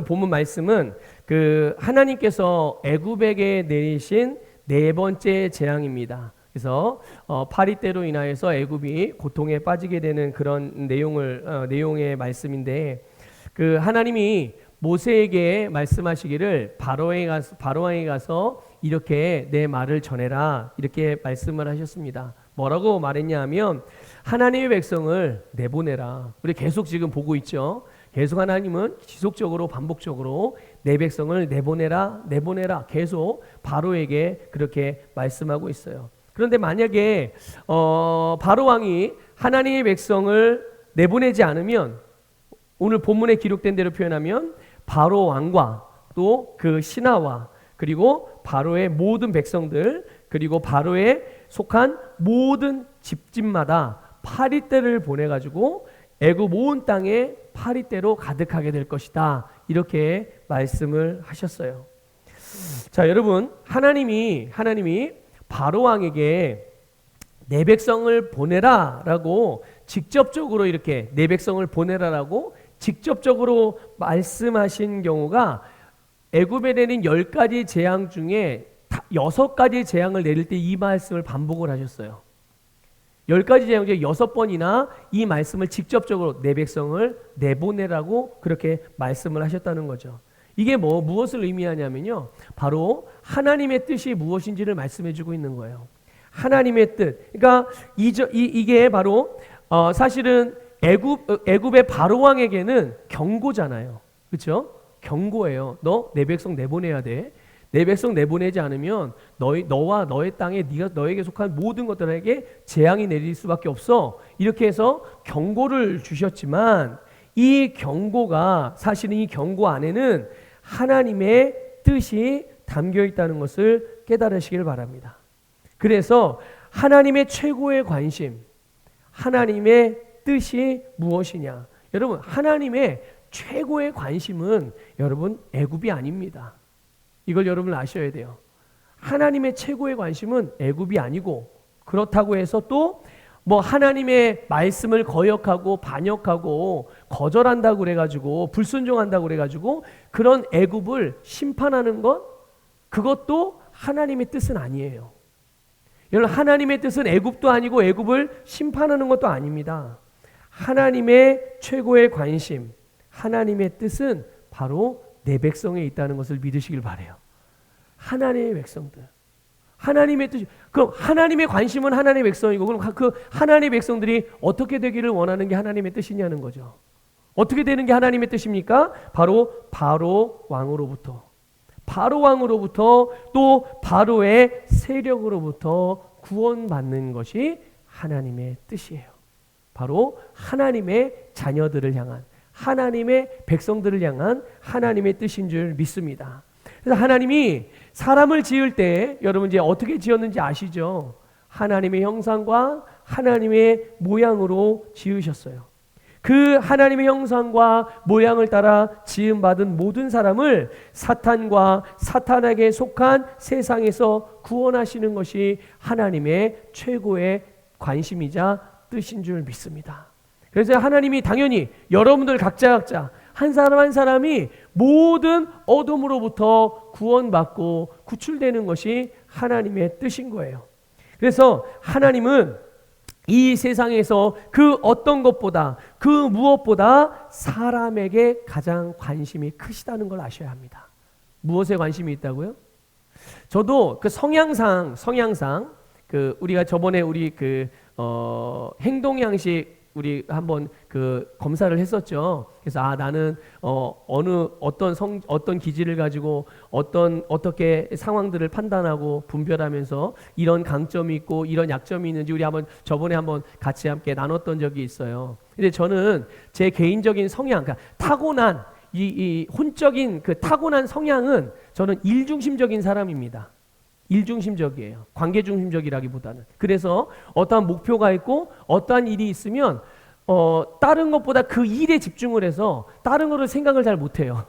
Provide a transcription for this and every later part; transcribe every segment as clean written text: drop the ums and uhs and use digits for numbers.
본문 말씀은 하나님께서 애굽에게 내리신 네 번째 재앙입니다. 그래서 파리떼로 인하여서 애굽이 고통에 빠지게 되는 그런 내용의 말씀인데, 하나님이 모세에게 말씀하시기를 바로왕에 가서 이렇게 내 말을 전해라, 이렇게 말씀을 하셨습니다. 뭐라고 말했냐 하면 하나님의 백성을 내보내라. 우리 계속 지금 보고 있죠. 계속 하나님은 지속적으로 반복적으로 내 백성을 내보내라 계속 바로에게 그렇게 말씀하고 있어요. 그런데 만약에 바로 왕이 하나님의 백성을 내보내지 않으면, 오늘 본문에 기록된 대로 표현하면 바로 왕과 또 그 신하와 그리고 바로의 모든 백성들 그리고 바로에 속한 모든 집집마다 파리떼를 보내가지고 애굽 온 땅에 파리떼로 가득하게 될 것이다, 이렇게 말씀을 하셨어요. 자, 여러분, 하나님이 바로 왕에게 내 백성을 보내라라고 직접적으로 이렇게 내 백성을 보내라라고 직접적으로 말씀하신 경우가 애굽에 내린 10가지 재앙 중에 6가지 재앙을 내릴 때 이 말씀을 반복을 하셨어요. 10가지 재앙 중에 6번이나 이 말씀을 직접적으로 내 백성을 내보내라고 그렇게 말씀을 하셨다는 거죠. 이게 무엇을 의미하냐면요, 바로 하나님의 뜻이 무엇인지를 말씀해 주고 있는 거예요. 하나님의 뜻. 그러니까 이게 바로 사실은 애굽의 바로 왕에게는 경고잖아요. 그렇죠? 경고예요. 너 내 백성 내보내야 돼. 내 백성 내보내지 않으면 너와 너의 땅에 너에게 속한 모든 것들에게 재앙이 내릴 수밖에 없어. 이렇게 해서 경고를 주셨지만, 이 경고가 사실은 이 경고 안에는 하나님의 뜻이 담겨 있다는 것을 깨달으시길 바랍니다. 그래서 하나님의 최고의 관심, 하나님의 뜻이 무엇이냐? 여러분, 하나님의 최고의 관심은 여러분 애굽이 아닙니다. 이걸 여러분 아셔야 돼요. 하나님의 최고의 관심은 애굽이 아니고, 그렇다고 해서 또 하나님의 말씀을 거역하고 반역하고 거절한다고 그래가지고 불순종한다고 그래가지고 그런 애굽을 심판하는 것, 그것도 하나님의 뜻은 아니에요. 여러분, 하나님의 뜻은 애굽도 아니고 애굽을 심판하는 것도 아닙니다. 하나님의 최고의 관심, 하나님의 뜻은 바로 내 백성에 있다는 것을 믿으시길 바라요. 하나님의 백성들, 하나님의 뜻이, 그럼 하나님의 관심은 하나님의 백성이고, 그럼 그 하나님의 백성들이 어떻게 되기를 원하는 게 하나님의 뜻이냐는 거죠. 어떻게 되는 게 하나님의 뜻입니까? 바로 왕으로부터 또 바로의 세력으로부터 구원받는 것이 하나님의 뜻이에요. 바로 하나님의 자녀들을 향한, 하나님의 백성들을 향한 하나님의 뜻인 줄 믿습니다. 그래서 하나님이 사람을 지을 때 여러분 이제 어떻게 지었는지 아시죠? 하나님의 형상과 하나님의 모양으로 지으셨어요. 그 하나님의 형상과 모양을 따라 지음받은 모든 사람을 사탄과 사탄에게 속한 세상에서 구원하시는 것이 하나님의 최고의 관심이자 뜻인 줄 믿습니다. 그래서 하나님이 당연히 여러분들 각자 한 사람 한 사람이 모든 어둠으로부터 구원받고 구출되는 것이 하나님의 뜻인 거예요. 그래서 하나님은 이 세상에서 그 어떤 것보다, 그 무엇보다 사람에게 가장 관심이 크시다는 걸 아셔야 합니다. 무엇에 관심이 있다고요? 저도 그 성향상 우리가 저번에 우리 행동양식 우리 한번 검사를 했었죠. 그래서 나는 어떤 기질을 가지고 어떻게 상황들을 판단하고 분별하면서 이런 강점이 있고 이런 약점이 있는지 우리 저번에 한번 같이 함께 나눴던 적이 있어요. 근데 저는 제 개인적인 성향, 그러니까 타고난 이 혼적인 그 타고난 성향은 저는 일중심적인 사람입니다. 일중심적이에요. 관계중심적이라기보다는. 그래서 어떠한 목표가 있고 어떠한 일이 있으면 다른 것보다 그 일에 집중을 해서 다른 거를 생각을 잘 못해요.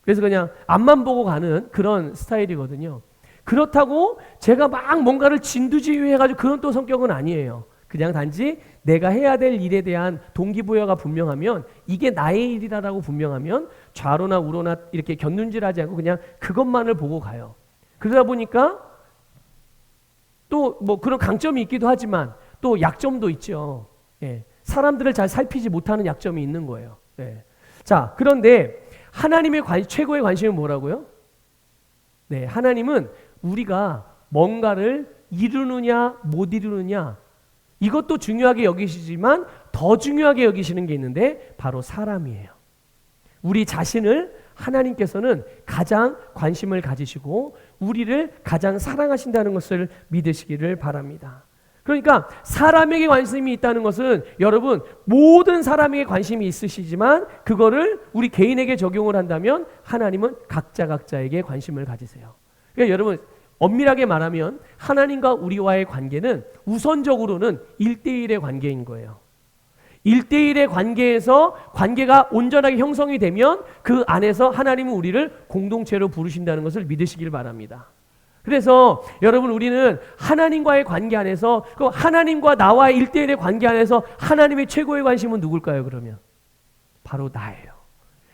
그래서 그냥 앞만 보고 가는 그런 스타일이거든요. 그렇다고 제가 막 뭔가를 진두지휘해가지고 그런 또 성격은 아니에요. 그냥 단지 내가 해야 될 일에 대한 동기부여가 분명하면, 이게 나의 일이라고 분명하면 좌로나 우로나 이렇게 곁눈질하지 않고 그냥 그것만을 보고 가요. 그러다 보니까 또 뭐 그런 강점이 있기도 하지만 또 약점도 있죠. 예. 사람들을 잘 살피지 못하는 약점이 있는 거예요. 예. 자, 그런데 하나님의 최고의 관심은 뭐라고요? 네, 하나님은 우리가 뭔가를 이루느냐 못 이루느냐, 이것도 중요하게 여기시지만 더 중요하게 여기시는 게 있는데 바로 사람이에요. 우리 자신을 하나님께서는 가장 관심을 가지시고 우리를 가장 사랑하신다는 것을 믿으시기를 바랍니다. 그러니까 사람에게 관심이 있다는 것은, 여러분, 모든 사람에게 관심이 있으시지만 그거를 우리 개인에게 적용을 한다면 하나님은 각자에게 관심을 가지세요. 그러니까 여러분, 엄밀하게 말하면 하나님과 우리와의 관계는 우선적으로는 1대1의 관계인 거예요. 1대1의 관계에서 관계가 온전하게 형성이 되면 그 안에서 하나님은 우리를 공동체로 부르신다는 것을 믿으시길 바랍니다. 그래서 여러분, 우리는 하나님과의 관계 안에서, 그 하나님과 나와의 1대1의 관계 안에서 하나님의 최고의 관심은 누굴까요? 그러면 바로 나예요.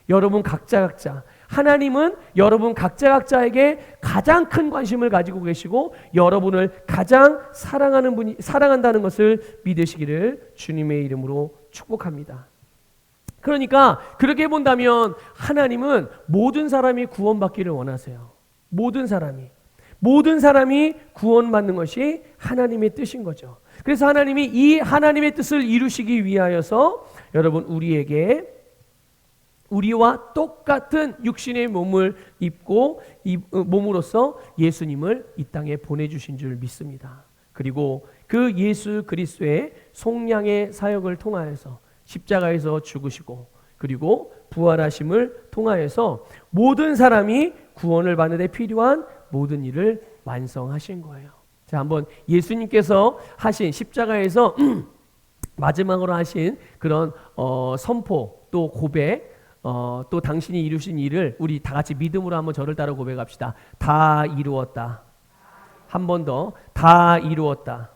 여러분 각자, 하나님은 여러분 각자에게 가장 큰 관심을 가지고 계시고 여러분을 가장 사랑한다는 것을 믿으시기를 주님의 이름으로 축복합니다. 그러니까 그렇게 본다면 하나님은 모든 사람이 구원받기를 원하세요. 모든 사람이 구원받는 것이 하나님의 뜻인 거죠. 그래서 하나님이 이 하나님의 뜻을 이루시기 위하여서 여러분, 우리와 똑같은 육신의 몸을 입고 몸으로써 예수님을 이 땅에 보내주신 줄 믿습니다. 그리고 그 예수 그리스도의 속량의 사역을 통하여서 십자가에서 죽으시고 그리고 부활하심을 통하여서 모든 사람이 구원을 받는 데 필요한 모든 일을 완성하신 거예요. 자, 한번 예수님께서 하신 십자가에서 마지막으로 하신 그런 선포, 또 고백, 또 당신이 이루신 일을 우리 다 같이 믿음으로 한번 저를 따라 고백합시다. 다 이루었다. 한 번 더. 다 이루었다.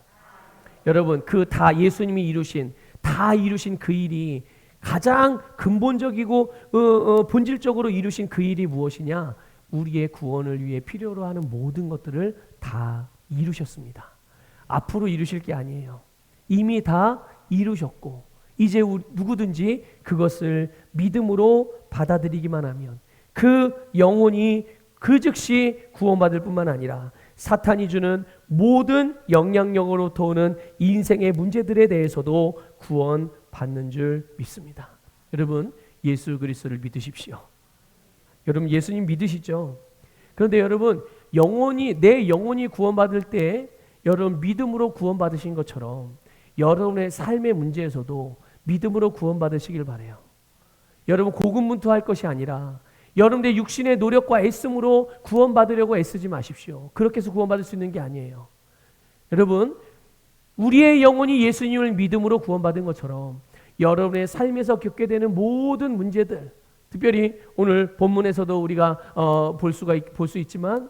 여러분, 그 다 예수님이 이루신 그 일이 가장 근본적이고 본질적으로 이루신 그 일이 무엇이냐? 우리의 구원을 위해 필요로 하는 모든 것들을 다 이루셨습니다. 앞으로 이루실 게 아니에요. 이미 다 이루셨고 이제 누구든지 그것을 믿음으로 받아들이기만 하면 그 영혼이 그 즉시 구원받을 뿐만 아니라 사탄이 주는 모든 영향력으로부터 오는 인생의 문제들에 대해서도 구원받는 줄 믿습니다. 여러분, 예수 그리스도를 믿으십시오. 여러분, 예수님 믿으시죠? 그런데 여러분, 내 영혼이 구원받을 때 여러분 믿음으로 구원받으신 것처럼 여러분의 삶의 문제에서도 믿음으로 구원받으시길 바라요. 여러분, 고군분투할 것이 아니라 여러분의 육신의 노력과 애씀으로 구원받으려고 애쓰지 마십시오. 그렇게 해서 구원받을 수 있는 게 아니에요. 여러분, 우리의 영혼이 예수님을 믿음으로 구원받은 것처럼 여러분의 삶에서 겪게 되는 모든 문제들, 특별히 오늘 본문에서도 우리가 볼 수 있지만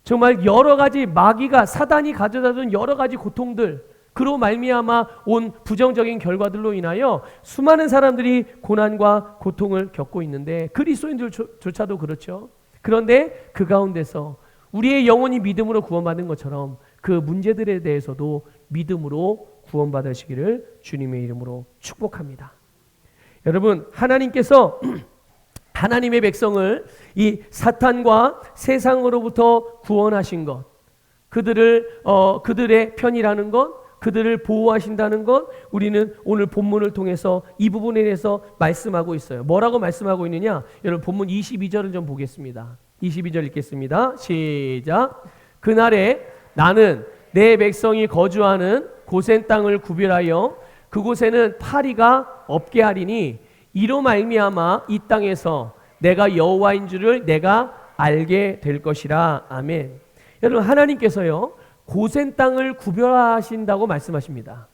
정말 여러 가지 마귀가 사단이 가져다준 여러 가지 고통들, 그로 말미암아 온 부정적인 결과들로 인하여 수많은 사람들이 고난과 고통을 겪고 있는데 그리스도인들조차도 그렇죠. 그런데 그 가운데서 우리의 영혼이 믿음으로 구원받은 것처럼 그 문제들에 대해서도 믿음으로 구원받으시기를 주님의 이름으로 축복합니다. 여러분, 하나님께서 하나님의 백성을 이 사탄과 세상으로부터 구원하신 것, 그들의 편이라는 것, 그들을 보호하신다는 것, 우리는 오늘 본문을 통해서 이 부분에 대해서 말씀하고 있어요. 뭐라고 말씀하고 있느냐? 여러분, 본문 22절을 좀 보겠습니다. 22절 읽겠습니다. 시작. 그날에 나는 내 백성이 거주하는 고센 땅을 구별하여 그곳에는 파리가 없게 하리니 이로 말미암아 이 땅에서 내가 여호와인 줄을 내가 알게 될 것이라. 아멘. 여러분, 하나님께서요 고센 땅을 구별하신다고 말씀하십니다.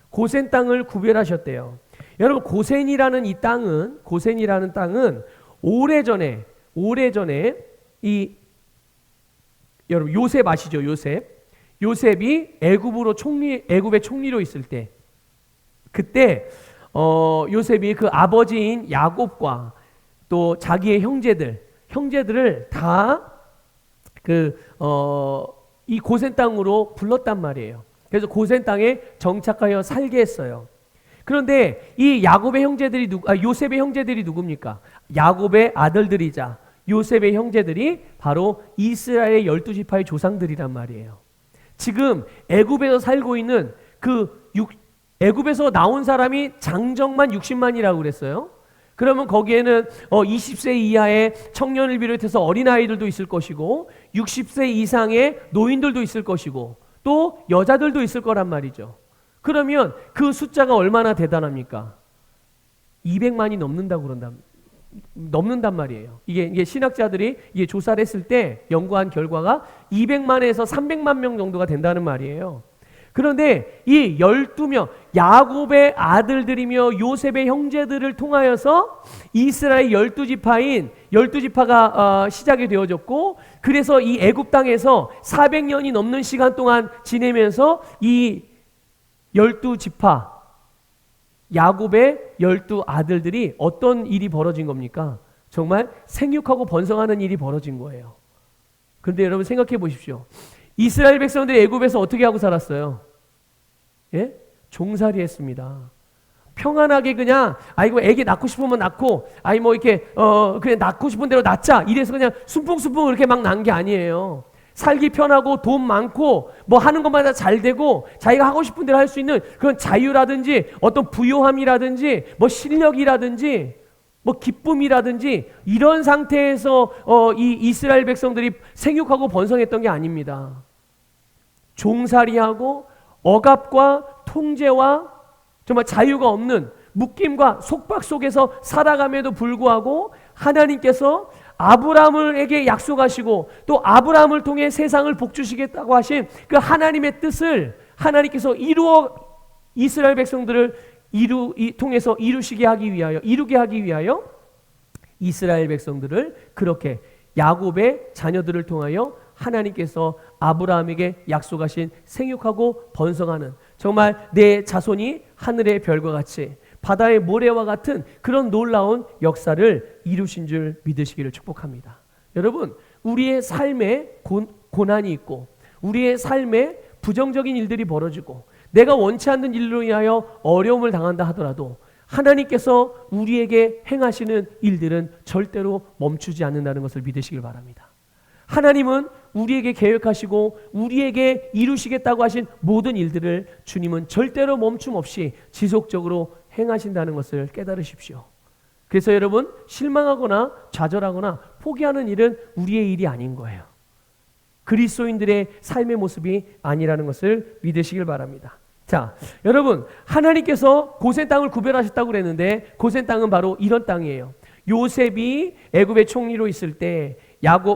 고센 땅을 구별하셨대요. 여러분, 고센이라는 땅은 오래전에 이 여러분 요셉 아시죠? 요셉이 애굽의 총리로 있을 때, 그때 요셉이 그 아버지인 야곱과 또 자기의 형제들을 다 이 고센 땅으로 불렀단 말이에요. 그래서 고센 땅에 정착하여 살게 했어요. 그런데 이 요셉의 형제들이 누굽니까? 야곱의 아들들이자 요셉의 형제들이 바로 이스라엘의 12지파의 조상들이란 말이에요. 지금 애굽에서 살고 있는 애굽에서 나온 사람이 장정만 60만이라고 그랬어요. 그러면 거기에는 20세 이하의 청년을 비롯해서 어린아이들도 있을 것이고 60세 이상의 노인들도 있을 것이고 또 여자들도 있을 거란 말이죠. 그러면 그 숫자가 얼마나 대단합니까? 200만이 넘는단 말이에요. 이게 신학자들이 이게 조사를 했을 때 연구한 결과가 200만에서 300만 명 정도가 된다는 말이에요. 그런데 이 12명 야곱의 아들들이며 요셉의 형제들을 통하여서 이스라엘 12지파가 시작이 되어졌고, 그래서 이 애굽 땅에서 400년이 넘는 시간 동안 지내면서 이 12지파 야곱의 12아들들이 어떤 일이 벌어진 겁니까? 정말 생육하고 번성하는 일이 벌어진 거예요. 그런데 여러분 생각해 보십시오. 이스라엘 백성들이 애굽에서 어떻게 하고 살았어요? 예? 종살이 했습니다. 평안하게 그냥 애기 낳고 싶으면 낳고 그냥 낳고 싶은 대로 낳자 이래서 그냥 순풍순풍 그렇게 막 난 게 아니에요. 살기 편하고 돈 많고 뭐 하는 것마다 잘 되고 자기가 하고 싶은 대로 할 수 있는 그런 자유라든지 어떤 부요함이라든지 뭐 실력이라든지 뭐 기쁨이라든지 이런 상태에서 이 이스라엘 백성들이 생육하고 번성했던 게 아닙니다. 종살이하고 억압과 통제와 정말 자유가 없는 묶임과 속박 속에서 살아감에도 불구하고 하나님께서 아브라함에게 약속하시고 또 아브라함을 통해 세상을 복주시겠다고 하신 그 하나님의 뜻을 하나님께서 이스라엘 백성들을 통해서 이루게 하기 위하여 이스라엘 백성들을 그렇게 야곱의 자녀들을 통하여 하나님께서 아브라함에게 약속하신 생육하고 번성하는 정말 내 자손이 하늘의 별과 같이 바다의 모래와 같은 그런 놀라운 역사를 이루신 줄 믿으시기를 축복합니다. 여러분, 우리의 삶에 고난이 있고 우리의 삶에 부정적인 일들이 벌어지고 내가 원치 않는 일로 인하여 어려움을 당한다 하더라도 하나님께서 우리에게 행하시는 일들은 절대로 멈추지 않는다는 것을 믿으시길 바랍니다. 하나님은 우리에게 계획하시고 우리에게 이루시겠다고 하신 모든 일들을 주님은 절대로 멈춤 없이 지속적으로 행하신다는 것을 깨달으십시오. 그래서 여러분, 실망하거나 좌절하거나 포기하는 일은 우리의 일이 아닌 거예요. 그리스도인들의 삶의 모습이 아니라는 것을 믿으시길 바랍니다. 자, 여러분, 하나님께서 고센 땅을 구별하셨다고 그랬는데 고센 땅은 바로 이런 땅이에요. 요셉이 애굽의 총리로 있을 때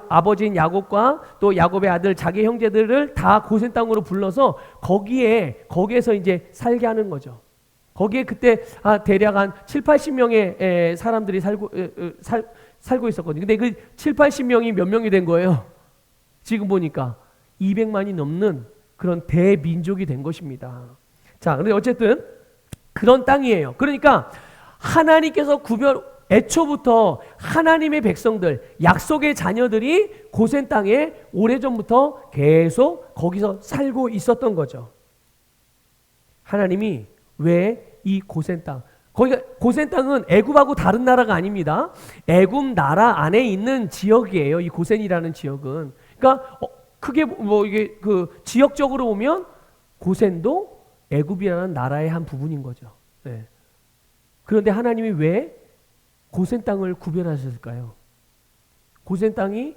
아버지인 야곱과 또 야곱의 아들 자기 형제들을 다 고센 땅으로 불러서 거기에서 이제 살게 하는 거죠. 거기에 그때 대략 한 7, 80명의 사람들이 살고 있었거든요. 근데 그 7, 80명이 몇 명이 된 거예요? 지금 보니까 200만이 넘는 그런 대민족이 된 것입니다. 자, 근데 어쨌든 그런 땅이에요. 그러니까 하나님께서 애초부터 하나님의 백성들, 약속의 자녀들이 고센 땅에 오래전부터 계속 거기서 살고 있었던 거죠. 하나님이 왜 이 고센 땅, 고센 땅은 애굽하고 다른 나라가 아닙니다. 애굽 나라 안에 있는 지역이에요. 이 고센이라는 지역은. 그러니까 크게 이게 지역적으로 보면 고센도 애굽이라는 나라의 한 부분인 거죠. 네. 그런데 하나님이 왜 고센 땅을 구별하셨을까요? 고센 땅이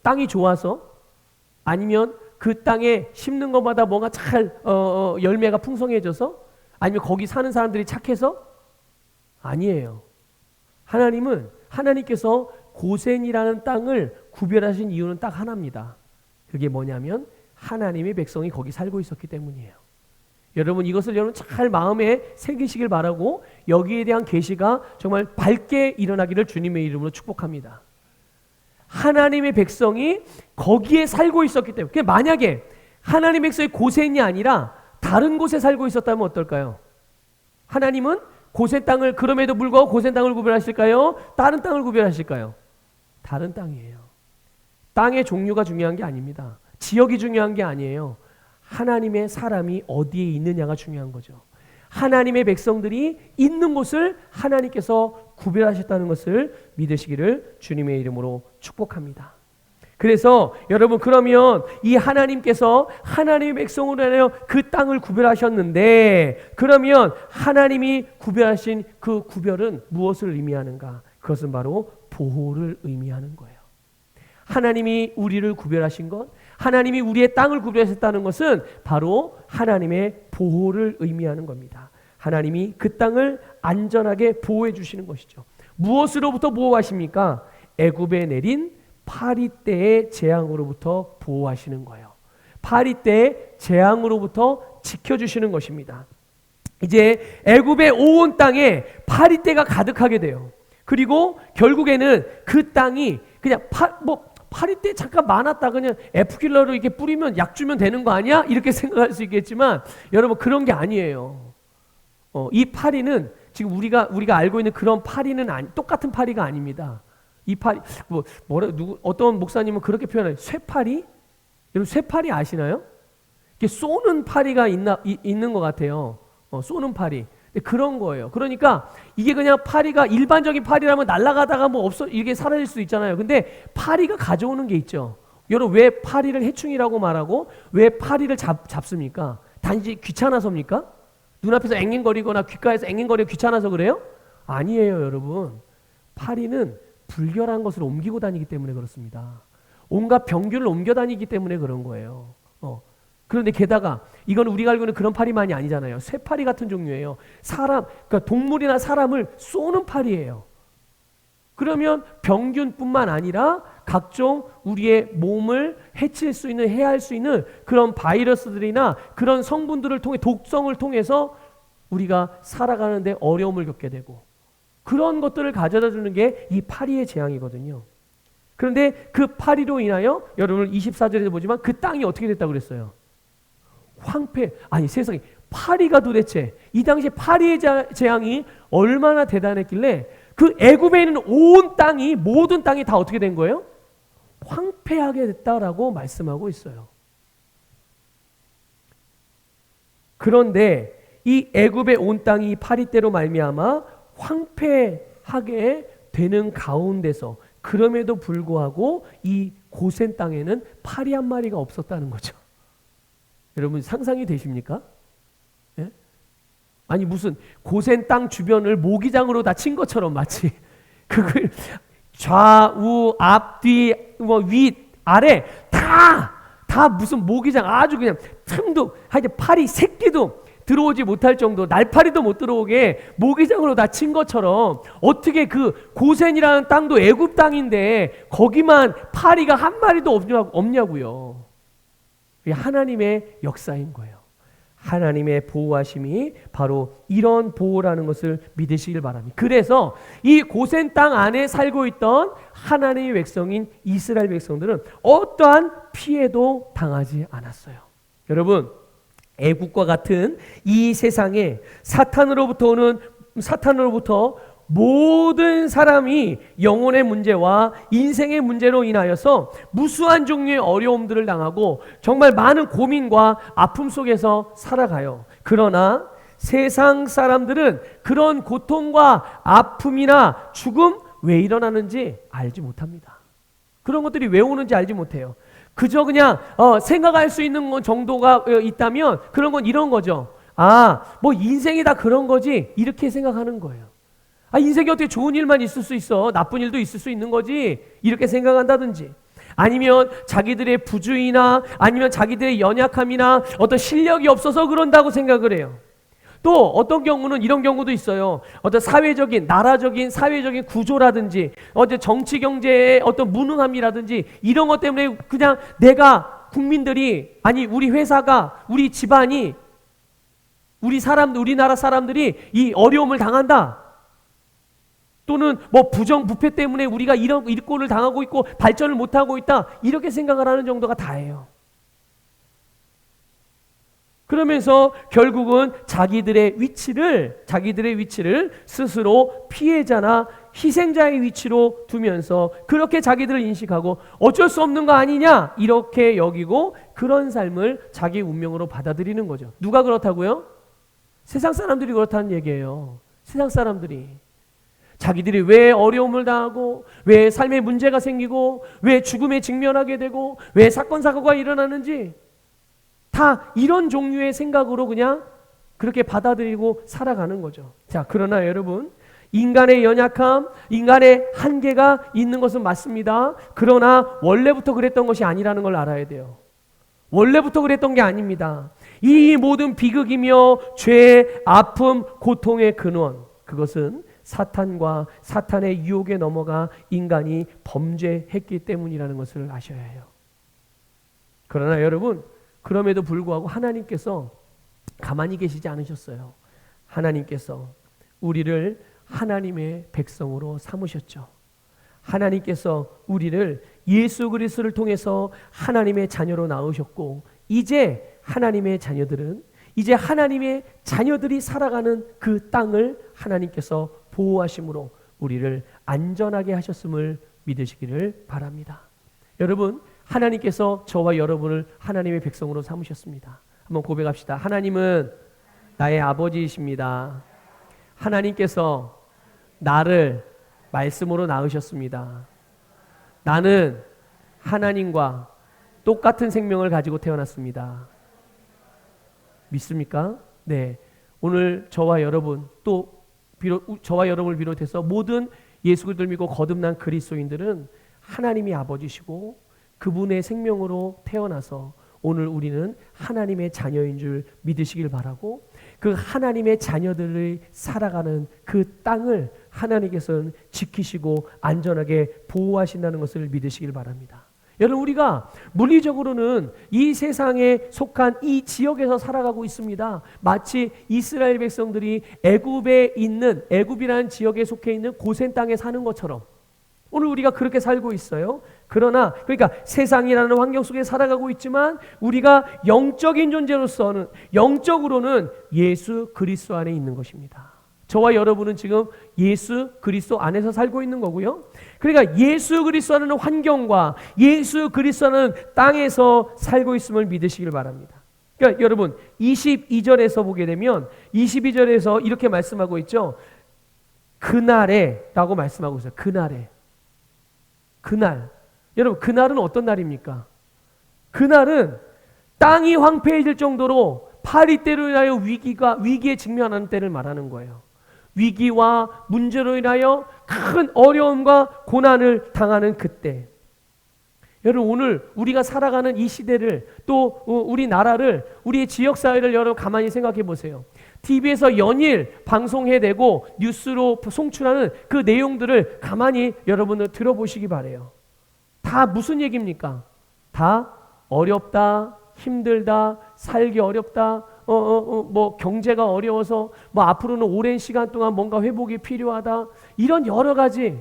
땅이 좋아서 아니면 그 땅에 심는 것마다 뭔가 잘 열매가 풍성해져서 아니면 거기 사는 사람들이 착해서? 아니에요. 하나님께서 고센이라는 땅을 구별하신 이유는 딱 하나입니다. 그게 뭐냐면 하나님의 백성이 거기 살고 있었기 때문이에요. 여러분, 이것을 잘 마음에 새기시길 바라고 여기에 대한 계시가 정말 밝게 일어나기를 주님의 이름으로 축복합니다. 하나님의 백성이 거기에 살고 있었기 때문에 만약에 하나님의 백성이 고센이 아니라 다른 곳에 살고 있었다면 어떨까요? 하나님은 고센 땅을 그럼에도 불구하고 고센 땅을 구별하실까요? 다른 땅을 구별하실까요? 다른 땅이에요. 땅의 종류가 중요한 게 아닙니다. 지역이 중요한 게 아니에요. 하나님의 사람이 어디에 있느냐가 중요한 거죠. 하나님의 백성들이 있는 곳을 하나님께서 구별하셨다는 것을 믿으시기를 주님의 이름으로 축복합니다. 그래서 여러분, 그러면 이 하나님께서 하나님의 백성으로 인하여 그 땅을 구별하셨는데, 그러면 하나님이 구별하신 그 구별은 무엇을 의미하는가? 그것은 바로 보호를 의미하는 거예요. 하나님이 우리를 구별하신 것, 하나님이 우리의 땅을 구별하셨다는 것은 바로 하나님의 보호를 의미하는 겁니다. 하나님이 그 땅을 안전하게 보호해 주시는 것이죠. 무엇으로부터 보호하십니까? 애굽에 내린 파리떼의 재앙으로부터 보호하시는 거예요. 파리떼의 재앙으로부터 지켜주시는 것입니다. 이제 애굽의 온 땅에 파리떼가 가득하게 돼요. 그리고 결국에는 그 땅이 그냥 파리떼 잠깐 많았다 그냥 에프킬러로 이렇게 뿌리면 약 주면 되는 거 아니야? 이렇게 생각할 수 있겠지만 여러분, 그런 게 아니에요. 이 파리는 지금 우리가 알고 있는 그런 파리는 똑같은 파리가 아닙니다. 이 파리 어떤 목사님은 그렇게 표현해요. 쇠파리? 여러분, 쇠파리 아시나요? 이게 쏘는 파리가 있는 것 같아요. 쏘는 파리. 그런 거예요. 그러니까 이게 그냥 파리가 일반적인 파리라면 날아가다가 이게 사라질 수 있잖아요. 근데 파리가 가져오는 게 있죠. 여러분, 왜 파리를 해충이라고 말하고 왜 파리를 잡습니까? 단지 귀찮아서입니까? 눈앞에서 앵앵거리거나 귓가에서 앵앵거리고 귀찮아서 그래요? 아니에요, 여러분. 파리는 불결한 것을 옮기고 다니기 때문에 그렇습니다. 온갖 병균을 옮겨 다니기 때문에 그런 거예요. 그런데 게다가 이건 우리가 알고 있는 그런 파리만이 아니잖아요. 쇠파리 같은 종류예요. 그러니까 동물이나 사람을 쏘는 파리예요. 그러면 병균뿐만 아니라 각종 우리의 몸을 해칠 수 있는, 해할 수 있는 그런 바이러스들이나 그런 성분들을 통해, 독성을 통해서 우리가 살아가는데 어려움을 겪게 되고, 그런 것들을 가져다 주는 게 이 파리의 재앙이거든요. 그런데 그 파리로 인하여 여러분 24절에서 보지만 그 땅이 어떻게 됐다고 그랬어요? 세상에, 파리가 도대체 이 당시에 파리의 재앙이 얼마나 대단했길래 그 애굽에 있는 온 땅이, 모든 땅이 다 어떻게 된 거예요? 황폐하게 됐다라고 말씀하고 있어요. 그런데 이 애굽의 온 땅이 파리떼로 말미암아 황폐하게 되는 가운데서, 그럼에도 불구하고 이 고센 땅에는 파리 한 마리가 없었다는 거죠. 여러분, 상상이 되십니까? 예? 아니, 무슨 고센 땅 주변을 모기장으로 다 친 것처럼 마치 그걸 좌우 앞뒤 윗 아래 다 무슨 모기장, 아주 그냥 틈도 하여튼 파리 새끼도 들어오지 못할 정도, 날파리도 못 들어오게 모기장으로 다 친 것처럼, 어떻게 그 고센이라는 땅도 애굽 땅인데 거기만 파리가 한 마리도 없냐고요. 이게 하나님의 역사인 거예요. 하나님의 보호하심이 바로 이런 보호라는 것을 믿으시길 바랍니다. 그래서 이 고센 땅 안에 살고 있던 하나님의 백성인 이스라엘 백성들은 어떠한 피해도 당하지 않았어요. 여러분, 애국과 같은 이 세상에 사탄으로부터 모든 사람이 영혼의 문제와 인생의 문제로 인하여서 무수한 종류의 어려움들을 당하고 정말 많은 고민과 아픔 속에서 살아가요. 그러나 세상 사람들은 그런 고통과 아픔이나 죽음 왜 일어나는지 알지 못합니다. 그런 것들이 왜 오는지 알지 못해요. 그저 그냥 생각할 수 있는 것 정도가 있다면 그런 건 이런 거죠. 인생이 다 그런 거지, 이렇게 생각하는 거예요. 인생에 어떻게 좋은 일만 있을 수 있어, 나쁜 일도 있을 수 있는 거지, 이렇게 생각한다든지, 아니면 자기들의 부주의나 아니면 자기들의 연약함이나 어떤 실력이 없어서 그런다고 생각을 해요. 또 어떤 경우는 이런 경우도 있어요. 어떤 나라적인 사회적인 구조라든지 어떤 정치 경제의 어떤 무능함이라든지 이런 것 때문에 그냥 국민들이, 우리 회사가, 우리 집안이, 우리나라 사람들이 이 어려움을 당한다. 또는 부정부패 때문에 우리가 이런 일꼴을 당하고 있고 발전을 못하고 있다, 이렇게 생각을 하는 정도가 다예요. 그러면서 결국은 자기들의 위치를 스스로 피해자나 희생자의 위치로 두면서 그렇게 자기들을 인식하고 어쩔 수 없는 거 아니냐 이렇게 여기고 그런 삶을 자기 운명으로 받아들이는 거죠. 누가 그렇다고요? 세상 사람들이 그렇다는 얘기예요. 세상 사람들이. 자기들이 왜 어려움을 당하고 왜 삶에 문제가 생기고 왜 죽음에 직면하게 되고 왜 사건 사고가 일어나는지 다 이런 종류의 생각으로 그냥 그렇게 받아들이고 살아가는 거죠. 자, 그러나 여러분, 인간의 연약함, 인간의 한계가 있는 것은 맞습니다. 그러나 원래부터 그랬던 것이 아니라는 걸 알아야 돼요. 원래부터 그랬던 게 아닙니다. 이 모든 비극이며 죄, 아픔, 고통의 근원, 그것은 사탄과 사탄의 유혹에 넘어가 인간이 범죄했기 때문이라는 것을 아셔야 해요. 그러나 여러분, 그럼에도 불구하고 하나님께서 가만히 계시지 않으셨어요. 하나님께서 우리를 하나님의 백성으로 삼으셨죠. 하나님께서 우리를 예수 그리스도를 통해서 하나님의 자녀로 낳으셨고 이제 하나님의 자녀들은 이제 하나님의 자녀들이 살아가는 그 땅을 하나님께서 보호하심으로 우리를 안전하게 하셨음을 믿으시기를 바랍니다. 여러분, 하나님께서 저와 여러분을 하나님의 백성으로 삼으셨습니다. 한번 고백합시다. 하나님은 나의 아버지이십니다. 하나님께서 나를 말씀으로 낳으셨습니다. 나는 하나님과 똑같은 생명을 가지고 태어났습니다. 믿습니까? 네. 오늘 저와 여러분 또 저와 여러분을 비롯해서 모든 예수 그리스도를 믿고 거듭난 그리스도인들은 하나님이 아버지시고 그분의 생명으로 태어나서 오늘 우리는 하나님의 자녀인 줄 믿으시길 바라고 그 하나님의 자녀들이 살아가는 그 땅을 하나님께서는 지키시고 안전하게 보호하신다는 것을 믿으시길 바랍니다. 여러분, 우리가 물리적으로는 이 세상에 속한 이 지역에서 살아가고 있습니다. 마치 이스라엘 백성들이 애굽에 있는 애굽이라는 지역에 속해 있는 고센 땅에 사는 것처럼 오늘 우리가 그렇게 살고 있어요. 그러나 그러니까 세상이라는 환경 속에 살아가고 있지만 우리가 영적인 존재로서는 영적으로는 예수 그리스도 안에 있는 것입니다. 저와 여러분은 지금 예수 그리스도 안에서 살고 있는 거고요. 그러니까 예수 그리스도라는 환경과 예수 그리스도라는 땅에서 살고 있음을 믿으시길 바랍니다. 그러니까 여러분 22절에서 보게 되면 22절에서 이렇게 말씀하고 있죠. 그날에 라고 말씀하고 있어요. 그날에. 그날. 여러분 그날은 어떤 날입니까? 그날은 땅이 황폐해질 정도로 파리때로 인하여 위기에 직면하는 때를 말하는 거예요. 위기와 문제로 인하여 큰 어려움과 고난을 당하는 그때. 여러분 오늘 우리가 살아가는 이 시대를 또 우리 나라를 우리의 지역사회를 여러분 가만히 생각해 보세요. TV에서 연일 방송해내고 뉴스로 송출하는 그 내용들을 가만히 여러분들 들어보시기 바래요. 다 무슨 얘기입니까? 다 어렵다, 힘들다, 살기 어렵다, 뭐 경제가 어려워서 뭐 앞으로는 오랜 시간 동안 뭔가 회복이 필요하다, 이런 여러 가지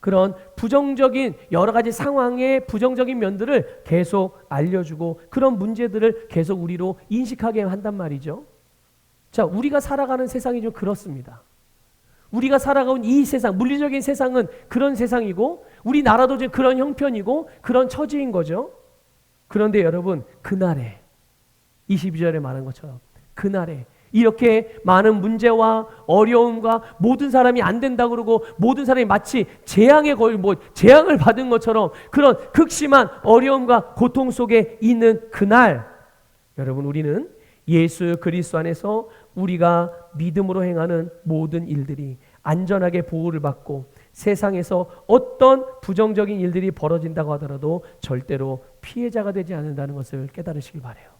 그런 부정적인 여러 가지 상황의 부정적인 면들을 계속 알려주고 그런 문제들을 계속 우리로 인식하게 한단 말이죠. 자, 우리가 살아가는 세상이 좀 그렇습니다. 우리가 살아가는 이 세상, 물리적인 세상은 그런 세상이고 우리나라도 지금 그런 형편이고 그런 처지인 거죠. 그런데 여러분 그날에 22절에 말한 것처럼 그날에 이렇게 많은 문제와 어려움과 모든 사람이 안 된다 그러고 모든 사람이 마치 재앙을 받은 것처럼 그런 극심한 어려움과 고통 속에 있는 그날, 여러분 우리는 예수 그리스도 안에서 우리가 믿음으로 행하는 모든 일들이 안전하게 보호를 받고 세상에서 어떤 부정적인 일들이 벌어진다고 하더라도 절대로 피해자가 되지 않는다는 것을 깨달으시길 바라요.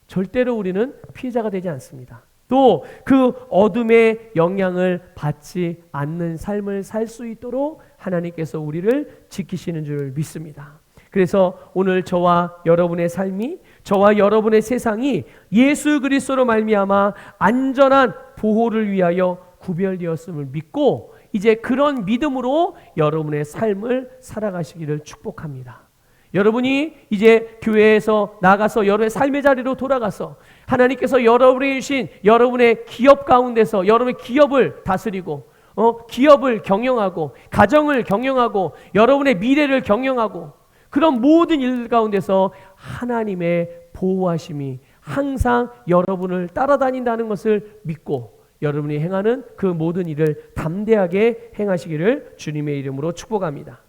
절대로 우리는 피해자가 되지 않습니다. 또 그 어둠의 영향을 받지 않는 삶을 살 수 있도록 하나님께서 우리를 지키시는 줄 믿습니다. 그래서 오늘 저와 여러분의 삶이, 저와 여러분의 세상이 예수 그리스도로 말미암아 안전한 보호를 위하여 구별되었음을 믿고 이제 그런 믿음으로 여러분의 삶을 살아가시기를 축복합니다. 여러분이 이제 교회에서 나가서 여러분의 삶의 자리로 돌아가서 하나님께서 여러분이 주신 여러분의 기업 가운데서 여러분의 기업을 다스리고 기업을 경영하고 가정을 경영하고 여러분의 미래를 경영하고 그런 모든 일 가운데서 하나님의 보호하심이 항상 여러분을 따라다닌다는 것을 믿고 여러분이 행하는 그 모든 일을 담대하게 행하시기를 주님의 이름으로 축복합니다.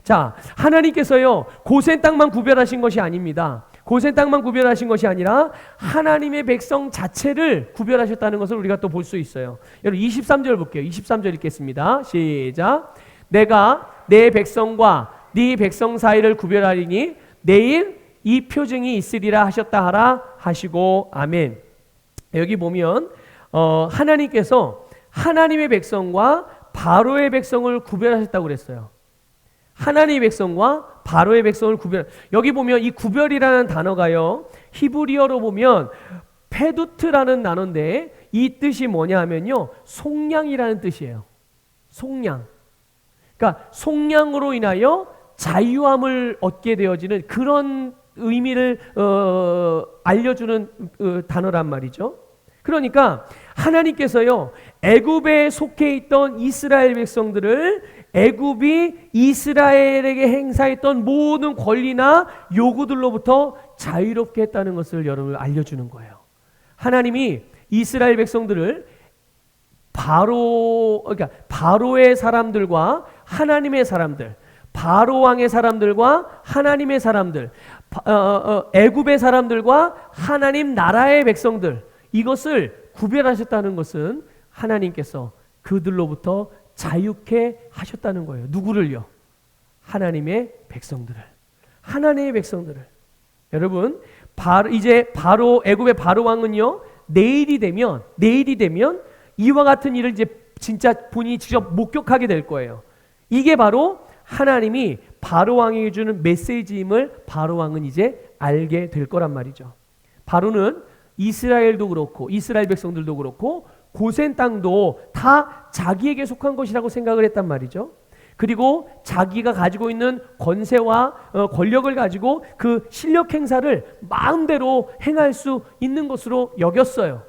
자, 하나님께서요 고센 땅만 구별하신 것이 아닙니다. 고센 땅만 구별하신 것이 아니라 하나님의 백성 자체를 구별하셨다는 것을 우리가 또 볼 수 있어요. 여러분 23절 볼게요. 23절 읽겠습니다. 시작. 내가 내 백성과 네 백성 사이를 구별하리니 내일 이 표징이 있으리라 하셨다 하라 하시고 아멘. 여기 보면 하나님께서 하나님의 백성과 바로의 백성을 구별하셨다고 그랬어요. 하나님의 백성과 바로의 백성을 구별. 여기 보면 이 구별이라는 단어가요 히브리어로 보면 페두트라는 단어인데 이 뜻이 뭐냐 하면요 속량이라는 뜻이에요. 속량. 그러니까 속량으로 인하여 자유함을 얻게 되어지는 그런 의미를 알려주는 단어란 말이죠. 그러니까 하나님께서요 애굽에 속해 있던 이스라엘 백성들을 애굽이 이스라엘에게 행사했던 모든 권리나 요구들로부터 자유롭게 했다는 것을 여러분 알려주는 거예요. 하나님이 이스라엘 백성들을 그러니까 바로의 사람들과 하나님의 사람들, 바로 왕의 사람들과 하나님의 사람들, 애굽의 사람들과 하나님 나라의 백성들, 이것을 구별하셨다는 것은 하나님께서 그들로부터 자유케 하셨다는 거예요. 누구를요? 하나님의 백성들을. 하나님의 백성들을. 여러분, 이제 바로 애굽의 바로 왕은요 내일이 되면 이와 같은 일을 이제 진짜 본인이 직접 목격하게 될 거예요. 이게 바로 하나님이 바로 왕에게 주는 메시지임을 바로 왕은 이제 알게 될 거란 말이죠. 바로는 이스라엘도 그렇고 이스라엘 백성들도 그렇고 고센 땅도 다 자기에게 속한 것이라고 생각을 했단 말이죠. 그리고 자기가 가지고 있는 권세와 권력을 가지고 그 실력 행사를 마음대로 행할 수 있는 것으로 여겼어요.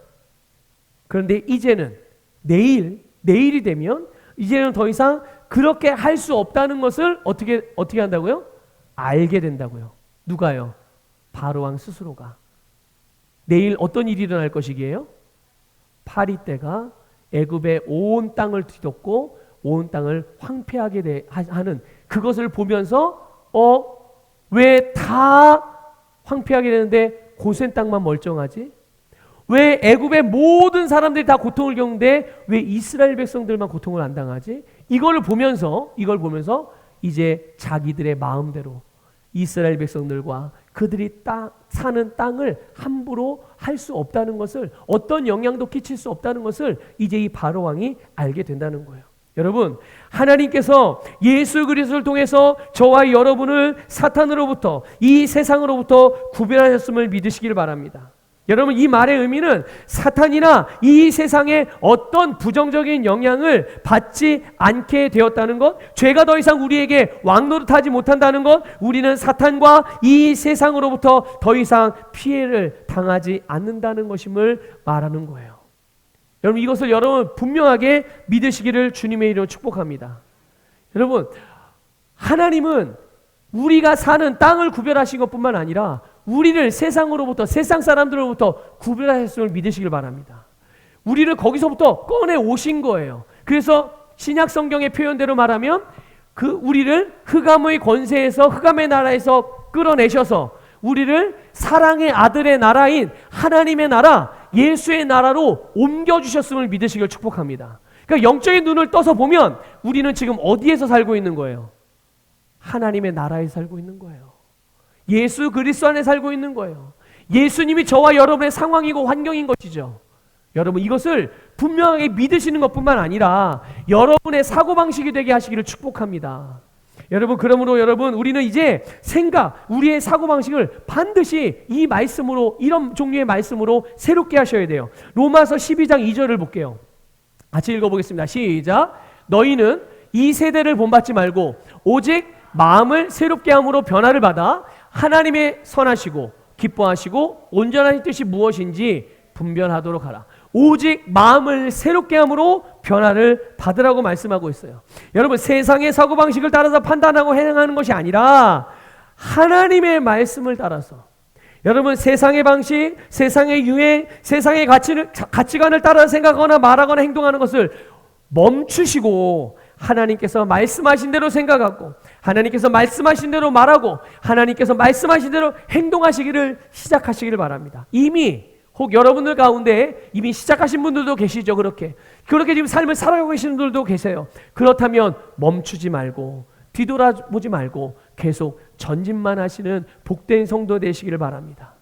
그런데 이제는 내일이 되면 이제는 더 이상 그렇게 할 수 없다는 것을 어떻게 한다고요? 알게 된다고요. 누가요? 바로 왕 스스로가. 내일 어떤 일이 일어날 것이기에요? 파리떼가 애굽의 온 땅을 뒤덮고 온 땅을 황폐하게 하는 그것을 보면서 왜 다 황폐하게 되는데 고센 땅만 멀쩡하지? 왜 애굽의 모든 사람들이 다 고통을 겪는데 왜 이스라엘 백성들만 고통을 안 당하지? 이걸 보면서 이제 자기들의 마음대로 이스라엘 백성들과 그들이 사는 땅을 함부로 할 수 없다는 것을, 어떤 영향도 끼칠 수 없다는 것을 이제 이 바로 왕이 알게 된다는 거예요. 여러분, 하나님께서 예수 그리스도를 통해서 저와 여러분을 사탄으로부터, 이 세상으로부터 구별하셨음을 믿으시길 바랍니다. 여러분, 이 말의 의미는 사탄이나 이 세상의 어떤 부정적인 영향을 받지 않게 되었다는 것, 죄가 더 이상 우리에게 왕노릇하지 못한다는 것, 우리는 사탄과 이 세상으로부터 더 이상 피해를 당하지 않는다는 것임을 말하는 거예요. 여러분, 이것을 여러분 분명하게 믿으시기를 주님의 이름으로 축복합니다. 여러분, 하나님은 우리가 사는 땅을 구별하신 것뿐만 아니라 우리를 세상으로부터, 세상 사람들로부터 구별하셨음을 믿으시길 바랍니다. 우리를 거기서부터 꺼내 오신 거예요. 그래서 신약 성경의 표현대로 말하면 우리를 흑암의 권세에서, 흑암의 나라에서 끌어내셔서 우리를 사랑의 아들의 나라인 하나님의 나라, 예수의 나라로 옮겨주셨음을 믿으시길 축복합니다. 그러니까 영적인 눈을 떠서 보면 우리는 지금 어디에서 살고 있는 거예요? 하나님의 나라에 살고 있는 거예요. 예수 그리스도 안에 살고 있는 거예요. 예수님이 저와 여러분의 상황이고 환경인 것이죠. 여러분, 이것을 분명하게 믿으시는 것뿐만 아니라 여러분의 사고방식이 되게 하시기를 축복합니다. 여러분, 그러므로 여러분, 우리는 이제 우리의 사고방식을 반드시 이 말씀으로, 이런 종류의 말씀으로 새롭게 하셔야 돼요. 로마서 12장 2절을 볼게요. 같이 읽어보겠습니다. 시작. 너희는 이 세대를 본받지 말고 오직 마음을 새롭게 함으로 변화를 받아 하나님의 선하시고 기뻐하시고 온전한 뜻이 무엇인지 분별하도록 하라. 오직 마음을 새롭게 함으로 변화를 받으라고 말씀하고 있어요. 여러분, 세상의 사고방식을 따라서 판단하고 행하는 것이 아니라 하나님의 말씀을 따라서, 여러분, 세상의 방식, 세상의 유행, 세상의 가치관을 따라 생각하거나 말하거나 행동하는 것을 멈추시고 하나님께서 말씀하신 대로 생각하고 하나님께서 말씀하신 대로 말하고 하나님께서 말씀하신 대로 행동하시기를 시작하시기를 바랍니다. 이미 혹 여러분들 가운데 이미 시작하신 분들도 계시죠. 그렇게 지금 삶을 살아가고 계시는 분들도 계세요. 그렇다면 멈추지 말고 뒤돌아보지 말고 계속 전진만 하시는 복된 성도 되시기를 바랍니다.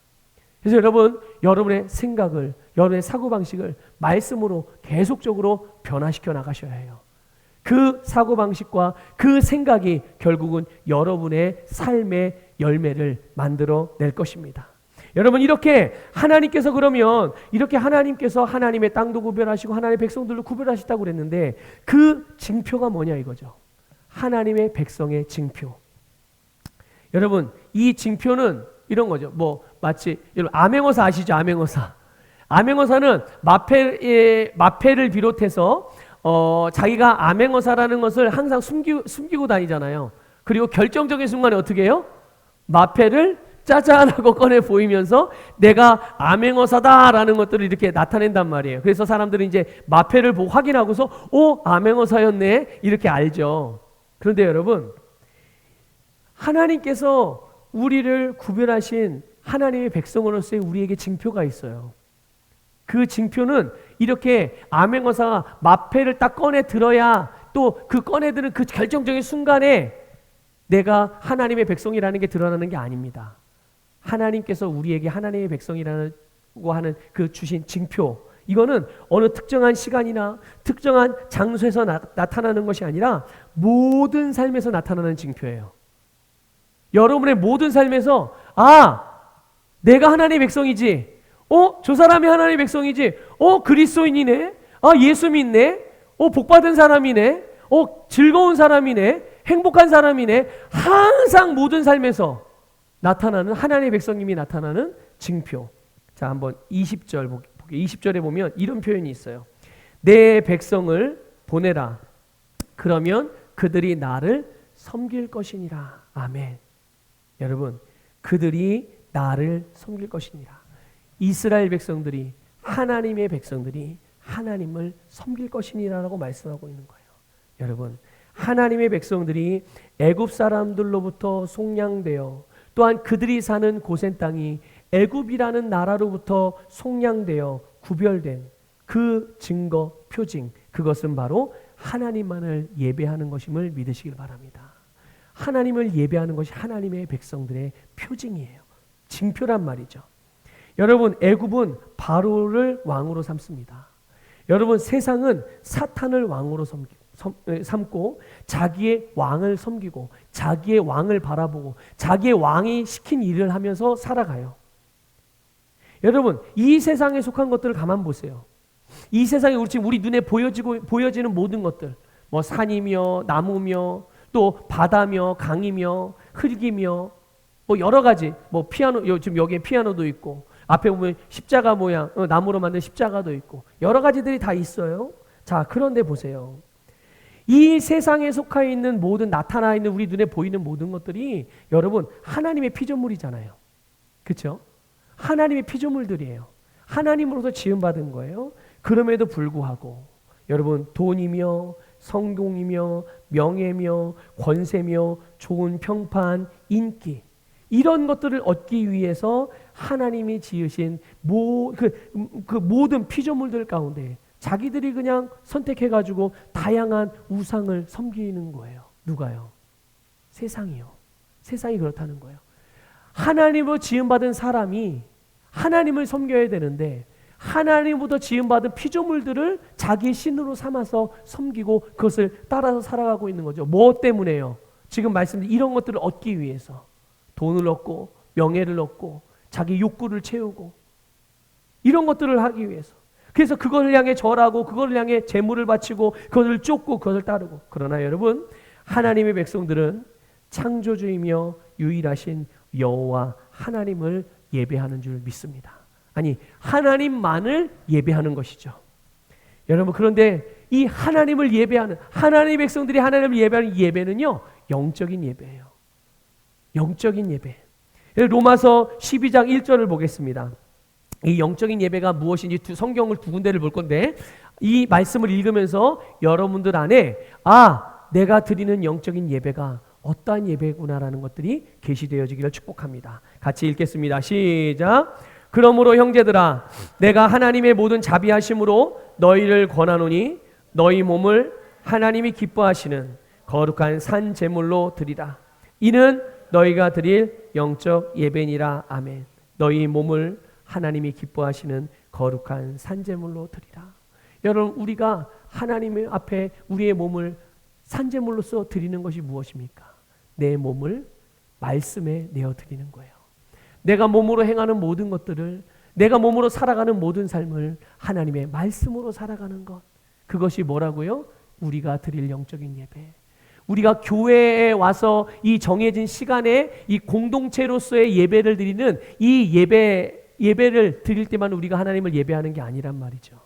그래서 여러분, 여러분의 생각을, 여러분의 사고방식을 말씀으로 계속적으로 변화시켜 나가셔야 해요. 그 사고방식과 그 생각이 결국은 여러분의 삶의 열매를 만들어 낼 것입니다. 여러분, 이렇게 하나님께서 그러면 이렇게 하나님께서 하나님의 땅도 구별하시고 하나님의 백성들도 구별하셨다고 그랬는데 그 징표가 뭐냐 이거죠. 하나님의 백성의 징표. 여러분, 이 징표는 이런 거죠. 뭐 마치 여러분 암행어사 아시죠? 암행어사. 암행어사는 마패를 비롯해서 자기가 암행어사라는 것을 항상 숨기고 다니잖아요. 그리고 결정적인 순간에 어떻게 해요? 마패를 짜잔하고 꺼내 보이면서 내가 암행어사다라는 것들을 이렇게 나타낸단 말이에요. 그래서 사람들은 이제 마패를 보고 확인하고서 암행어사였네 이렇게 알죠. 그런데 여러분, 하나님께서 우리를 구별하신 하나님의 백성으로서의 우리에게 징표가 있어요. 그 징표는 이렇게 암행어사가 마패를 딱 꺼내 들어야 또 그 꺼내 드는 그 결정적인 순간에 내가 하나님의 백성이라는 게 드러나는 게 아닙니다. 하나님께서 우리에게 하나님의 백성이라고 하는 그 주신 징표, 이거는 어느 특정한 시간이나 특정한 장소에서 나타나는 것이 아니라 모든 삶에서 나타나는 징표예요. 여러분의 모든 삶에서 내가 하나님의 백성이지, 저 사람이 하나님의 백성이지, 그리스도인이네, 예수 믿네, 복받은 사람이네, 즐거운 사람이네, 행복한 사람이네. 항상 모든 삶에서 나타나는 하나님의 백성님이 나타나는 징표. 자, 한번 20절 볼게요. 20절에 보면 이런 표현이 있어요. 내 백성을 보내라. 그러면 그들이 나를 섬길 것이니라. 아멘. 여러분, 그들이 나를 섬길 것이니라. 이스라엘 백성들이, 하나님의 백성들이 하나님을 섬길 것이니라라고 말씀하고 있는 거예요. 여러분, 하나님의 백성들이 애굽 사람들로부터 속량되어 또한 그들이 사는 고센 땅이 애굽이라는 나라로부터 속량되어 구별된 그 증거, 표징, 그것은 바로 하나님만을 예배하는 것임을 믿으시길 바랍니다. 하나님을 예배하는 것이 하나님의 백성들의 표징이에요. 징표란 말이죠. 여러분, 애굽은 바로를 왕으로 삼습니다. 여러분, 세상은 사탄을 왕으로 삼고 자기의 왕을 섬기고 자기의 왕을 바라보고 자기의 왕이 시킨 일을 하면서 살아가요. 여러분, 이 세상에 속한 것들을 가만 보세요. 이 세상에 우리 눈에 보여지는 모든 것들, 뭐 산이며 나무며 또 바다며 강이며 흙이며 뭐 여러 가지, 뭐 피아노, 지금 여기에 피아노도 있고 앞에 보면 십자가 모양 나무로 만든 십자가도 있고 여러 가지들이 다 있어요. 자, 그런데 보세요. 이 세상에 속하 있는 모든, 나타나 있는 우리 눈에 보이는 모든 것들이 여러분 하나님의 피조물이잖아요. 그렇죠? 하나님의 피조물들이에요. 하나님으로서 지음받은 거예요. 그럼에도 불구하고 여러분, 돈이며 성공이며 명예며 권세며 좋은 평판, 인기, 이런 것들을 얻기 위해서 하나님이 지으신 그 모든 피조물들 가운데 자기들이 그냥 선택해가지고 다양한 우상을 섬기는 거예요. 누가요? 세상이요. 세상이 그렇다는 거예요. 하나님으로 지음받은 사람이 하나님을 섬겨야 되는데 하나님으로부터 지음받은 피조물들을 자기 신으로 삼아서 섬기고 그것을 따라서 살아가고 있는 거죠. 뭐 때문에요? 지금 말씀드린 이런 것들을 얻기 위해서 돈을 얻고 명예를 얻고 자기 욕구를 채우고 이런 것들을 하기 위해서, 그래서 그것을 향해 절하고 그것을 향해 제물을 바치고 그것을 쫓고 그것을 따르고. 그러나 여러분, 하나님의 백성들은 창조주이며 유일하신 여호와 하나님을 예배하는 줄 믿습니다. 아니, 하나님만을 예배하는 것이죠. 여러분, 그런데 이 하나님을 예배하는, 하나님의 백성들이 하나님을 예배하는 예배는요, 영적인 예배예요. 영적인 예배. 로마서 12장 1절을 보겠습니다. 이 영적인 예배가 무엇인지 성경을 두 군데를 볼 건데, 이 말씀을 읽으면서 여러분들 안에 내가 드리는 영적인 예배가 어떠한 예배구나라는 것들이 계시되어지기를 축복합니다. 같이 읽겠습니다. 시작. 그러므로 형제들아, 내가 하나님의 모든 자비하심으로 너희를 권하노니 너희 몸을 하나님이 기뻐하시는 거룩한 산 제물로 드리라. 이는 너희가 드릴 영적 예배니라. 아멘. 너희 몸을 하나님이 기뻐하시는 거룩한 산 제물로 드리라. 여러분, 우리가 하나님 앞에 우리의 몸을 산 제물로서 드리는 것이 무엇입니까? 내 몸을 말씀에 내어 드리는 거예요. 내가 몸으로 행하는 모든 것들을, 내가 몸으로 살아가는 모든 삶을 하나님의 말씀으로 살아가는 것, 그것이 뭐라고요? 우리가 드릴 영적인 예배. 우리가 교회에 와서 이 정해진 시간에 이 공동체로서의 예배를 드리는 이 예배를 드릴 때만 우리가 하나님을 예배하는 게 아니란 말이죠.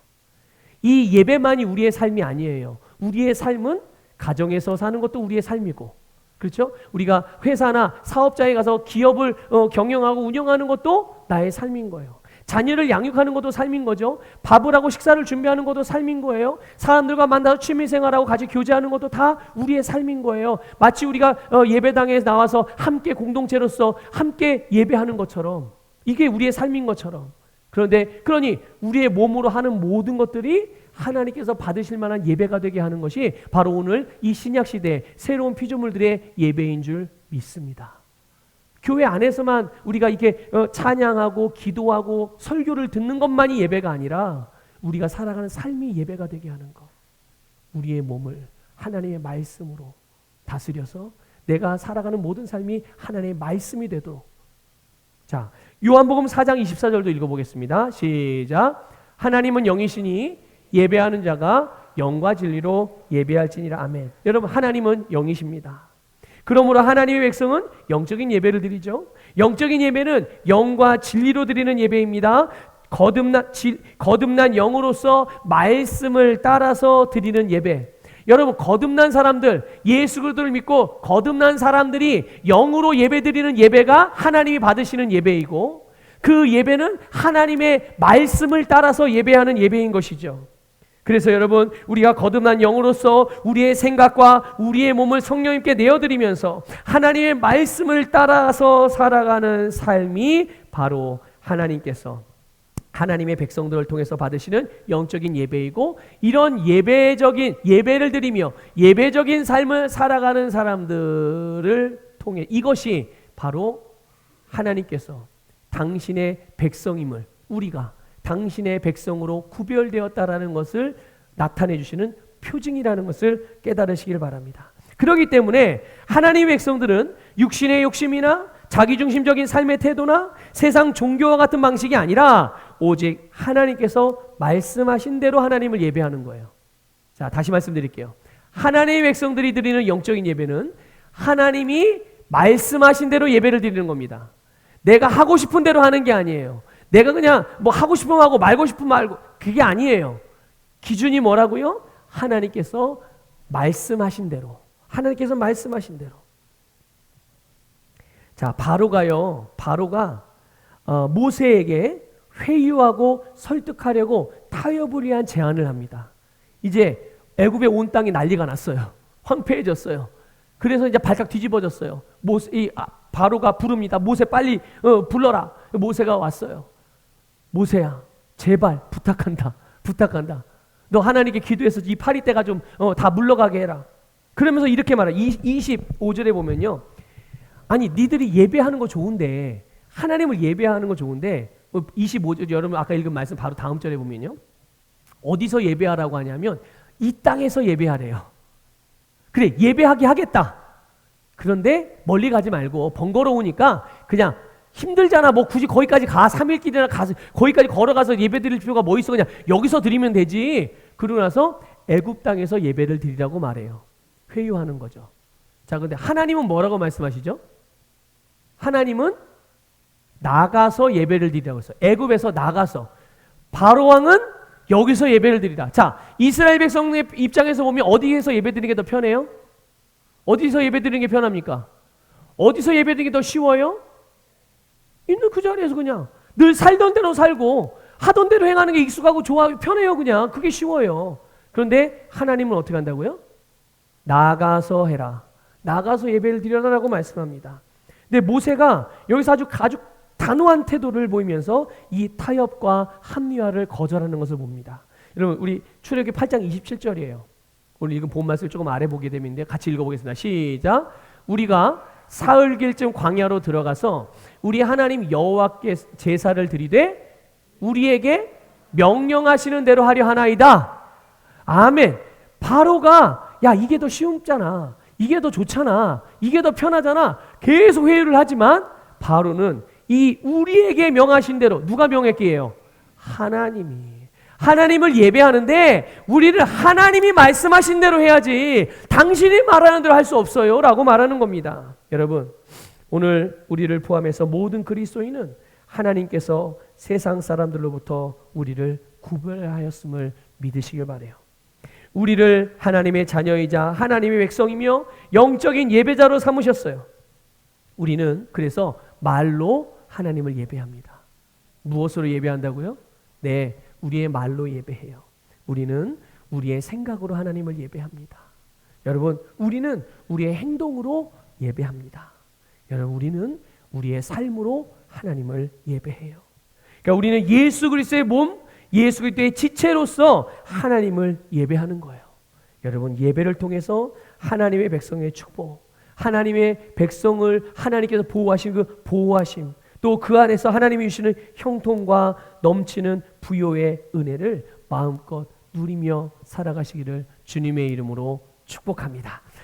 이 예배만이 우리의 삶이 아니에요. 우리의 삶은 가정에서 사는 것도 우리의 삶이고, 그렇죠? 우리가 회사나 사업장에 가서 기업을 경영하고 운영하는 것도 나의 삶인 거예요. 자녀를 양육하는 것도 삶인 거죠. 밥을 하고 식사를 준비하는 것도 삶인 거예요. 사람들과 만나서 취미생활하고 같이 교제하는 것도 다 우리의 삶인 거예요. 마치 우리가 예배당에 나와서 함께 공동체로서 함께 예배하는 것처럼, 이게 우리의 삶인 것처럼. 그러니 우리의 몸으로 하는 모든 것들이 하나님께서 받으실 만한 예배가 되게 하는 것이 바로 오늘 이 신약시대 새로운 피조물들의 예배인 줄 믿습니다. 교회 안에서만 우리가 이렇게 찬양하고 기도하고 설교를 듣는 것만이 예배가 아니라 우리가 살아가는 삶이 예배가 되게 하는 것. 우리의 몸을 하나님의 말씀으로 다스려서 내가 살아가는 모든 삶이 하나님의 말씀이 되도록. 자, 요한복음 4장 24절도 읽어보겠습니다. 시작. 하나님은 영이시니 예배하는 자가 영과 진리로 예배할지니라. 아멘. 여러분, 하나님은 영이십니다. 그러므로 하나님의 백성은 영적인 예배를 드리죠. 영적인 예배는 영과 진리로 드리는 예배입니다. 거듭난 영으로서 말씀을 따라서 드리는 예배. 여러분, 거듭난 사람들, 예수 그리스도를 믿고 거듭난 사람들이 영으로 예배드리는 예배가 하나님이 받으시는 예배이고, 그 예배는 하나님의 말씀을 따라서 예배하는 예배인 것이죠. 그래서 여러분, 우리가 거듭난 영으로서 우리의 생각과 우리의 몸을 성령님께 내어드리면서 하나님의 말씀을 따라서 살아가는 삶이 바로 하나님께서 하나님의 백성들을 통해서 받으시는 영적인 예배이고, 이런 예배를 드리며 예배적인 삶을 살아가는 사람들을 통해 이것이 바로 하나님께서 당신의 백성임을, 우리가 당신의 백성으로 구별되었다라는 것을 나타내 주시는 표징이라는 것을 깨달으시길 바랍니다. 그렇기 때문에 하나님의 백성들은 육신의 욕심이나 자기중심적인 삶의 태도나 세상 종교와 같은 방식이 아니라 오직 하나님께서 말씀하신 대로 하나님을 예배하는 거예요. 자, 다시 말씀드릴게요. 하나님의 백성들이 드리는 영적인 예배는 하나님이 말씀하신 대로 예배를 드리는 겁니다. 내가 하고 싶은 대로 하는 게 아니에요. 내가 그냥 뭐 하고 싶으면 하고 말고 싶으면 말고, 그게 아니에요. 기준이 뭐라고요? 하나님께서 말씀하신 대로. 하나님께서 말씀하신 대로. 자, 바로가 모세에게 회유하고 설득하려고 타협을 위한 제안을 합니다. 이제 애굽의 온 땅이 난리가 났어요. 황폐해졌어요. 그래서 이제 발칵 뒤집어졌어요. 바로가 부릅니다. 모세 빨리 불러라. 모세가 왔어요. 모세야, 제발 부탁한다. 너 하나님께 기도해서 이 파리떼가 좀 다 물러가게 해라. 그러면서 이렇게 말해요. 25절에 보면요. 아니, 니들이 예배하는 거 좋은데, 하나님을 예배하는 거 좋은데, 25절, 여러분 아까 읽은 말씀 바로 다음 절에 보면요. 어디서 예배하라고 하냐면 이 땅에서 예배하래요. 그래, 예배하게 하겠다. 그런데 멀리 가지 말고, 번거로우니까 그냥 힘들잖아. 뭐 굳이 거기까지 3일길이나 가서 거기까지 걸어가서 예배 드릴 필요가 뭐 있어. 그냥 여기서 드리면 되지. 그러고 나서 애굽 땅에서 예배를 드리라고 말해요. 회유하는 거죠. 자, 근데 하나님은 뭐라고 말씀하시죠? 하나님은 나가서 예배를 드리라고 했어요. 애굽에서 나가서. 바로 왕은 여기서 예배를 드리라. 자, 이스라엘 백성의 입장에서 보면 어디에서 예배 드리는 게 더 편해요? 어디서 예배 드리는 게 편합니까? 어디서 예배 드리는 게 더 쉬워요? 있는 그 자리에서 그냥 늘 살던 대로 살고 하던 대로 행하는 게 익숙하고 좋아 편해요. 그냥 그게 쉬워요. 그런데 하나님은 어떻게 한다고요? 나가서 해라. 나가서 예배를 드려라라고 말씀합니다. 근데 모세가 여기서 아주 단호한 태도를 보이면서 이 타협과 합리화를 거절하는 것을 봅니다. 여러분, 우리 출애굽기 8장 27절이에요. 오늘 읽은 본 말씀을 조금 아래 보게 되는데 같이 읽어보겠습니다. 시작. 우리가 사흘길쯤 광야로 들어가서 우리 하나님 여호와께 제사를 드리되 우리에게 명령하시는 대로 하려 하나이다. 아멘. 바로가 야, 이게 더 쉽잖아. 이게 더 좋잖아. 이게 더 편하잖아. 계속 회유를 하지만 바로는 이 우리에게 명하신 대로, 누가 명했기에요? 하나님을 예배하는데 우리를 하나님이 말씀하신 대로 해야지 당신이 말하는 대로 할 수 없어요 라고 말하는 겁니다. 여러분, 오늘 우리를 포함해서 모든 그리스도인은 하나님께서 세상 사람들로부터 우리를 구별하였음을 믿으시길 바라요. 우리를 하나님의 자녀이자 하나님의 백성이며 영적인 예배자로 삼으셨어요. 우리는 그래서 말로 하나님을 예배합니다. 무엇으로 예배한다고요? 네, 우리의 말로 예배해요. 우리는 우리의 생각으로 하나님을 예배합니다. 여러분, 우리는 우리의 행동으로 예배합니다. 여러분, 우리는 우리의 삶으로 하나님을 예배해요. 그러니까 우리는 예수 그리스도의 몸, 예수 그리스도의 지체로서 하나님을 예배하는 거예요. 여러분, 예배를 통해서 하나님의 백성의 축복, 하나님의 백성을 하나님께서 보호하신 그 보호하심, 또 그 안에서 하나님이 주시는 형통과 넘치는 부요의 은혜를 마음껏 누리며 살아가시기를 주님의 이름으로 축복합니다.